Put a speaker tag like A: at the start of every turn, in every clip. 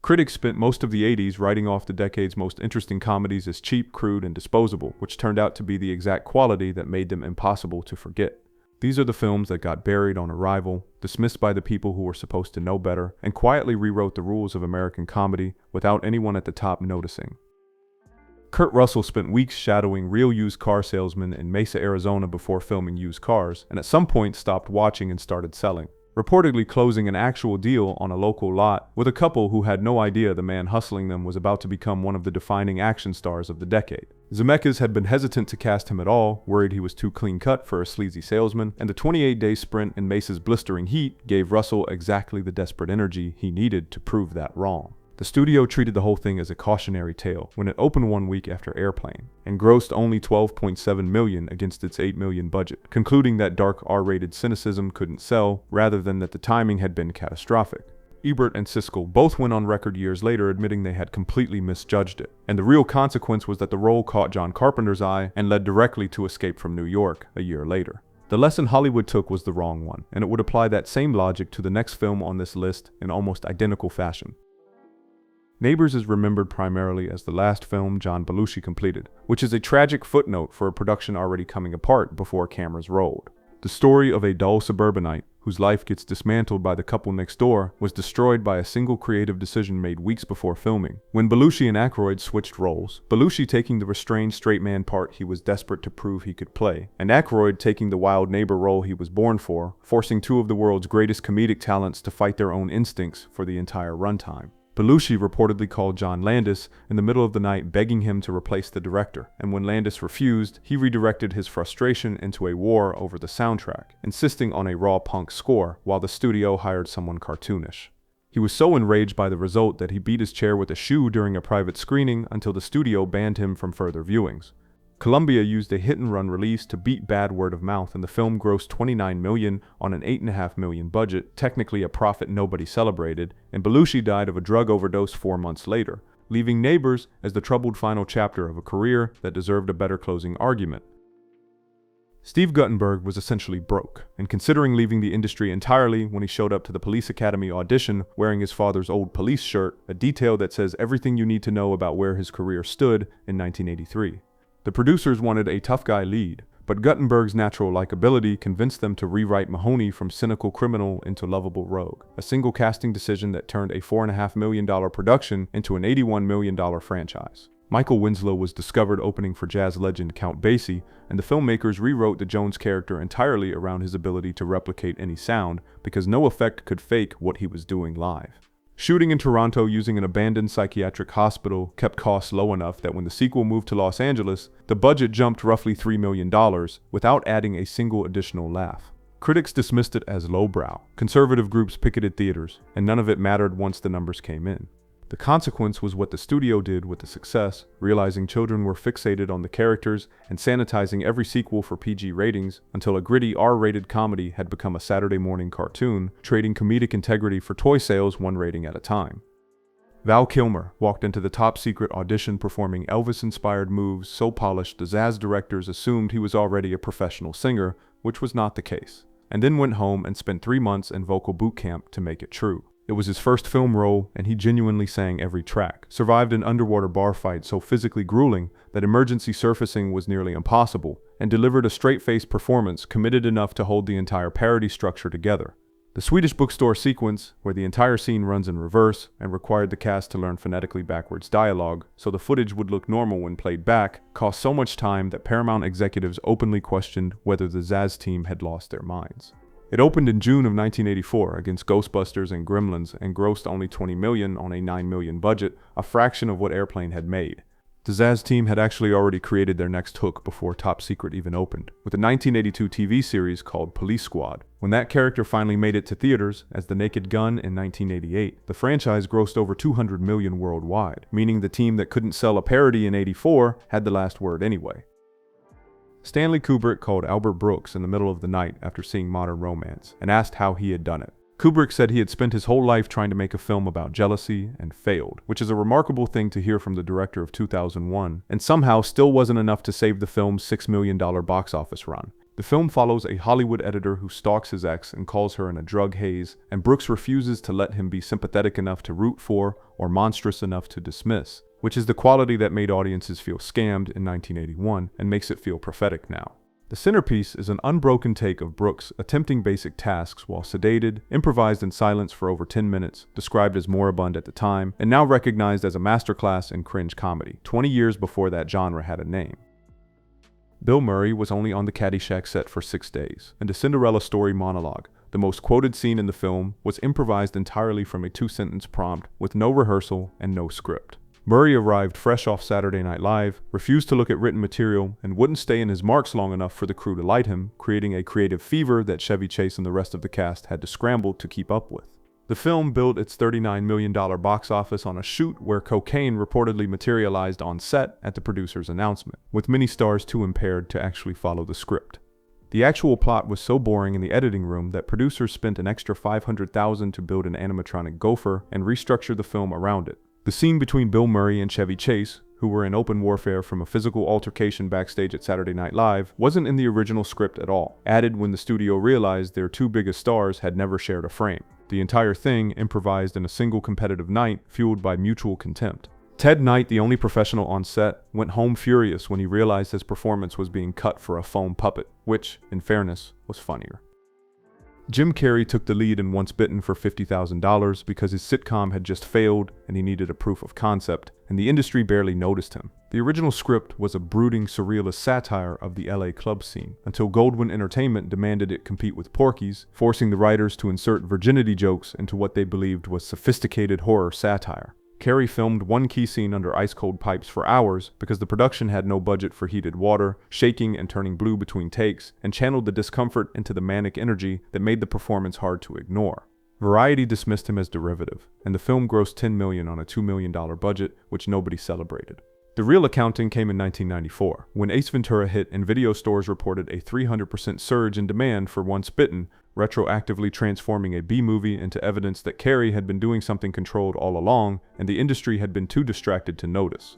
A: Critics spent most of the 80s writing off the decade's most interesting comedies as cheap, crude, and disposable, which turned out to be the exact quality that made them impossible to forget. These are the films that got buried on arrival, dismissed by the people who were supposed to know better, and quietly rewrote the rules of American comedy without anyone at the top noticing. Kurt Russell spent weeks shadowing real used car salesmen in Mesa, Arizona before filming Used Cars, and at some point stopped watching and started selling, reportedly closing an actual deal on a local lot with a couple who had no idea the man hustling them was about to become one of the defining action stars of the decade. Zemeckis had been hesitant to cast him at all, worried he was too clean-cut for a sleazy salesman, and the 28-day sprint in Mesa's blistering heat gave Russell exactly the desperate energy he needed to prove that wrong. The studio treated the whole thing as a cautionary tale when it opened 1 week after Airplane and grossed only $12.7 million against its $8 million budget, concluding that dark R-rated cynicism couldn't sell rather than that the timing had been catastrophic. Ebert and Siskel both went on record years later admitting they had completely misjudged it, and the real consequence was that the role caught John Carpenter's eye and led directly to Escape from New York a year later. The lesson Hollywood took was the wrong one, and it would apply that same logic to the next film on this list in almost identical fashion. Neighbors is remembered primarily as the last film John Belushi completed, which is a tragic footnote for a production already coming apart before cameras rolled. The story of a dull suburbanite whose life gets dismantled by the couple next door was destroyed by a single creative decision made weeks before filming, when Belushi and Aykroyd switched roles, Belushi taking the restrained straight man part he was desperate to prove he could play, and Aykroyd taking the wild neighbor role he was born for, forcing two of the world's greatest comedic talents to fight their own instincts for the entire runtime. Belushi reportedly called John Landis in the middle of the night begging him to replace the director, and when Landis refused, he redirected his frustration into a war over the soundtrack, insisting on a raw punk score while the studio hired someone cartoonish. He was so enraged by the result that he beat his chair with a shoe during a private screening until the studio banned him from further viewings. Columbia used a hit-and-run release to beat bad word of mouth, and the film grossed $29 million on an $8.5 million budget, technically a profit nobody celebrated, and Belushi died of a drug overdose 4 months later, leaving Neighbors as the troubled final chapter of a career that deserved a better closing argument. Steve Guttenberg was essentially broke, and considering leaving the industry entirely when he showed up to the police academy audition wearing his father's old police shirt, a detail that says everything you need to know about where his career stood in 1983. The producers wanted a tough guy lead, but Guttenberg's natural likability convinced them to rewrite Mahoney from cynical criminal into lovable rogue, a single casting decision that turned a $4.5 million production into an $81 million franchise. Michael Winslow was discovered opening for jazz legend Count Basie, and the filmmakers rewrote the Jones character entirely around his ability to replicate any sound because no effect could fake what he was doing live. Shooting in Toronto using an abandoned psychiatric hospital kept costs low enough that when the sequel moved to Los Angeles, the budget jumped roughly $3 million without adding a single additional laugh. Critics dismissed it as lowbrow, conservative groups picketed theaters, and none of it mattered once the numbers came in. The consequence was what the studio did with the success, realizing children were fixated on the characters and sanitizing every sequel for PG ratings until a gritty R-rated comedy had become a Saturday morning cartoon, trading comedic integrity for toy sales 1 rating at a time. Val Kilmer walked into the top-secret audition performing Elvis-inspired moves so polished the Zaz directors assumed he was already a professional singer, which was not the case, and then went home and spent 3 months in vocal boot camp to make it true. It was his first film role, and he genuinely sang every track, survived an underwater bar fight so physically grueling that emergency surfacing was nearly impossible, and delivered a straight-faced performance committed enough to hold the entire parody structure together. The Swedish bookstore sequence, where the entire scene runs in reverse and required the cast to learn phonetically backwards dialogue so the footage would look normal when played back, cost so much time that Paramount executives openly questioned whether the Zaz team had lost their minds. It opened in June of 1984 against Ghostbusters and Gremlins and grossed only $20 million on a $9 million budget, a fraction of what Airplane had made. The Zaz team had actually already created their next hook before Top Secret even opened, with a 1982 TV series called Police Squad. When that character finally made it to theaters as The Naked Gun in 1988, the franchise grossed over $200 million worldwide, meaning the team that couldn't sell a parody in '84 had the last word anyway. Stanley Kubrick called Albert Brooks in the middle of the night after seeing Modern Romance and asked how he had done it. Kubrick said he had spent his whole life trying to make a film about jealousy and failed, which is a remarkable thing to hear from the director of 2001, and somehow still wasn't enough to save the film's $6 million box office run. The film follows a Hollywood editor who stalks his ex and calls her in a drug haze, and Brooks refuses to let him be sympathetic enough to root for or monstrous enough to dismiss, which is the quality that made audiences feel scammed in 1981 and makes it feel prophetic now. The centerpiece is an unbroken take of Brooks attempting basic tasks while sedated, improvised in silence for over 10 minutes, described as moribund at the time, and now recognized as a masterclass in cringe comedy, 20 years before that genre had a name. Bill Murray was only on the Caddyshack set for 6 days, and the Cinderella story monologue, the most quoted scene in the film, was improvised entirely from a 2-sentence prompt with no rehearsal and no script. Murray arrived fresh off Saturday Night Live, refused to look at written material, and wouldn't stay in his marks long enough for the crew to light him, creating a creative fever that Chevy Chase and the rest of the cast had to scramble to keep up with. The film billed its $39 million box office on a shoot where cocaine reportedly materialized on set at the producer's announcement, with many stars too impaired to actually follow the script. The actual plot was so boring in the editing room that producers spent an extra $500,000 to build an animatronic gopher and restructure the film around it. The scene between Bill Murray and Chevy Chase, who were in open warfare from a physical altercation backstage at Saturday Night Live, wasn't in the original script at all, added when the studio realized their two biggest stars had never shared a frame. The entire thing improvised in a single competitive night, fueled by mutual contempt. Ted Knight, the only professional on set, went home furious when he realized his performance was being cut for a foam puppet, which, in fairness, was funnier. Jim Carrey took the lead in Once Bitten for $50,000 because his sitcom had just failed and he needed a proof of concept, and the industry barely noticed him. The original script was a brooding, surrealist satire of the LA club scene, until Goldwyn Entertainment demanded it compete with Porky's, forcing the writers to insert virginity jokes into what they believed was sophisticated horror satire. Carrey filmed one key scene under ice-cold pipes for hours because the production had no budget for heated water, shaking and turning blue between takes, and channeled the discomfort into the manic energy that made the performance hard to ignore. Variety dismissed him as derivative, and the film grossed $10 million on a $2 million budget, which nobody celebrated. The real accounting came in 1994, when Ace Ventura hit and video stores reported a 300% surge in demand for Once Bitten, retroactively transforming a B-movie into evidence that Carrey had been doing something controlled all along, and the industry had been too distracted to notice.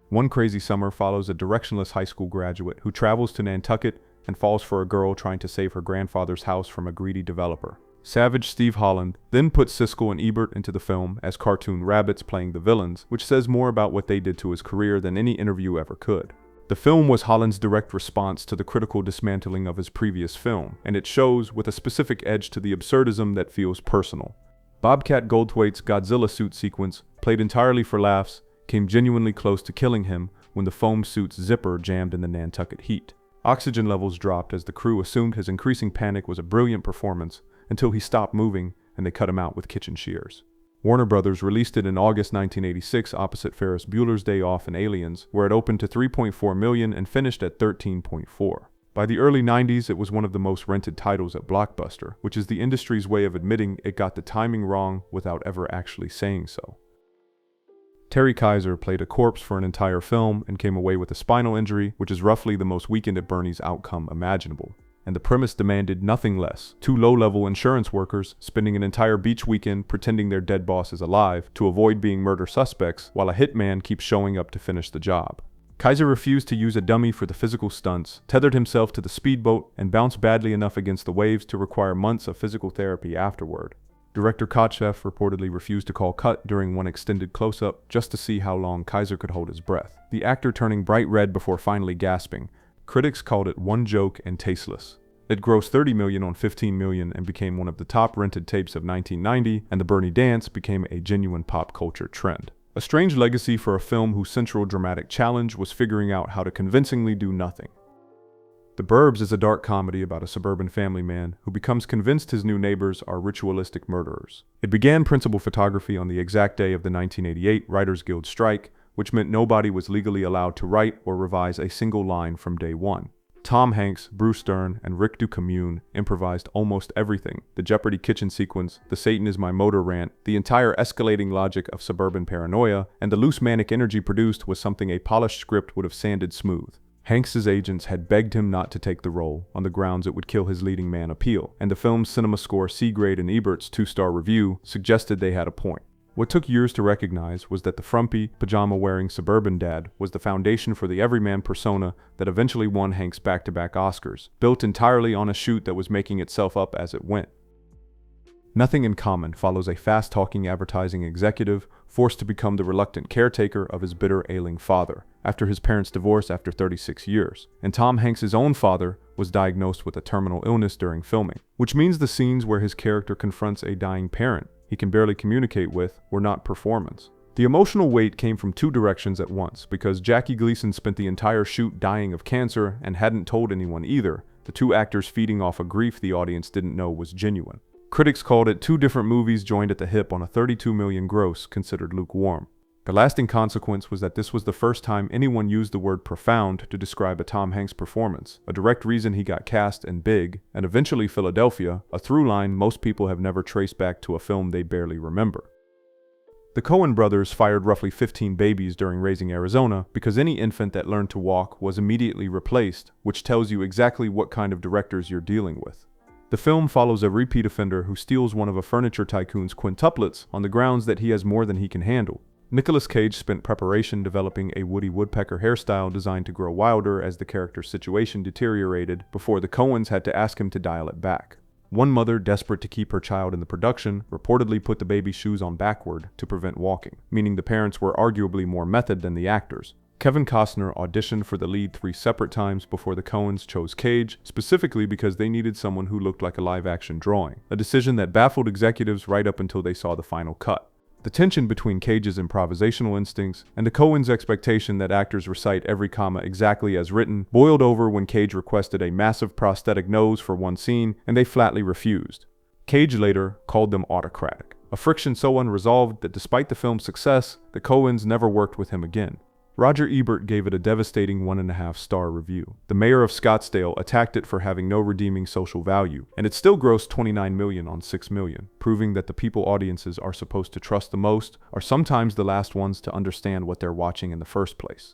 A: One crazy summer follows a directionless high school graduate who travels to Nantucket and falls for a girl trying to save her grandfather's house from a greedy developer. Savage Steve Holland then put Siskel and Ebert into the film as cartoon rabbits playing the villains, which says more about what they did to his career than any interview ever could. The film was Holland's direct response to the critical dismantling of his previous film, and it shows with a specific edge to the absurdism that feels personal. Bobcat Goldthwait's Godzilla suit sequence, played entirely for laughs, came genuinely close to killing him when the foam suit's zipper jammed in the Nantucket heat. Oxygen levels dropped as the crew assumed his increasing panic was a brilliant performance, until he stopped moving and they cut him out with kitchen shears. Warner Brothers released it in August 1986 opposite Ferris Bueller's Day Off and Aliens, where it opened to $3.4 million and finished at $13.4. By the early 90s, it was one of the most rented titles at Blockbuster, which is the industry's way of admitting it got the timing wrong without ever actually saying so. Terry Kaiser played a corpse for an entire film and came away with a spinal injury, which is roughly the most Weekend at Bernie's outcome imaginable. And the premise demanded nothing less. Two low-level insurance workers spending an entire beach weekend pretending their dead boss is alive to avoid being murder suspects while a hitman keeps showing up to finish the job. Kaiser refused to use a dummy for the physical stunts, tethered himself to the speedboat, and bounced badly enough against the waves to require months of physical therapy afterward. Director Kotcheff reportedly refused to call cut during one extended close-up just to see how long Kaiser could hold his breath, the actor turning bright red before finally gasping. Critics called it one joke and tasteless. It grossed $30 million on $15 million and became one of the top rented tapes of 1990, and the Bernie dance became a genuine pop culture trend. A strange legacy for a film whose central dramatic challenge was figuring out how to convincingly do nothing. The Burbs is a dark comedy about a suburban family man who becomes convinced his new neighbors are ritualistic murderers. It began principal photography on the exact day of the 1988 Writers Guild strike, which meant nobody was legally allowed to write or revise a single line from day one. Tom Hanks, Bruce Dern, and Rick Ducommun improvised almost everything. The Jeopardy kitchen sequence, the Satan is my motor rant, the entire escalating logic of suburban paranoia, and the loose manic energy produced was something a polished script would have sanded smooth. Hanks's agents had begged him not to take the role on the grounds it would kill his leading man appeal, and the film's cinema score C grade in Ebert's 2-star review suggested they had a point. What took years to recognize was that the frumpy, pajama-wearing suburban dad was the foundation for the everyman persona that eventually won Hanks back-to-back Oscars, built entirely on a shoot that was making itself up as it went. Nothing in Common follows a fast-talking advertising executive forced to become the reluctant caretaker of his bitter, ailing father after his parents' divorce after 36 years, and Tom Hanks' own father was diagnosed with a terminal illness during filming, which means the scenes where his character confronts a dying parent he can barely communicate with were not performance. The emotional weight came from two directions at once, because Jackie Gleason spent the entire shoot dying of cancer and hadn't told anyone either, the two actors feeding off a grief the audience didn't know was genuine. Critics called it two different movies joined at the hip on a $32 million gross, considered lukewarm. The lasting consequence was that this was the first time anyone used the word profound to describe a Tom Hanks performance, a direct reason he got cast in Big, and eventually Philadelphia, a through line most people have never traced back to a film they barely remember. The Coen brothers fired roughly 15 babies during Raising Arizona because any infant that learned to walk was immediately replaced, which tells you exactly what kind of directors you're dealing with. The film follows a repeat offender who steals one of a furniture tycoon's quintuplets on the grounds that he has more than he can handle. Nicolas Cage spent preparation developing a Woody Woodpecker hairstyle designed to grow wilder as the character's situation deteriorated before the Coens had to ask him to dial it back. One mother, desperate to keep her child in the production, reportedly put the baby's shoes on backward to prevent walking, meaning the parents were arguably more method than the actors. Kevin Costner auditioned for the lead 3 separate times before the Coens chose Cage, specifically because they needed someone who looked like a live-action drawing, a decision that baffled executives right up until they saw the final cut. The tension between Cage's improvisational instincts and the Coens' expectation that actors recite every comma exactly as written boiled over when Cage requested a massive prosthetic nose for one scene and they flatly refused. Cage later called them autocratic, a friction so unresolved that despite the film's success, the Coens never worked with him again. Roger Ebert gave it a devastating 1.5-star review. The mayor of Scottsdale attacked it for having no redeeming social value, and it still grossed $29 million on $6 million, proving that the people audiences are supposed to trust the most are sometimes the last ones to understand what they're watching in the first place.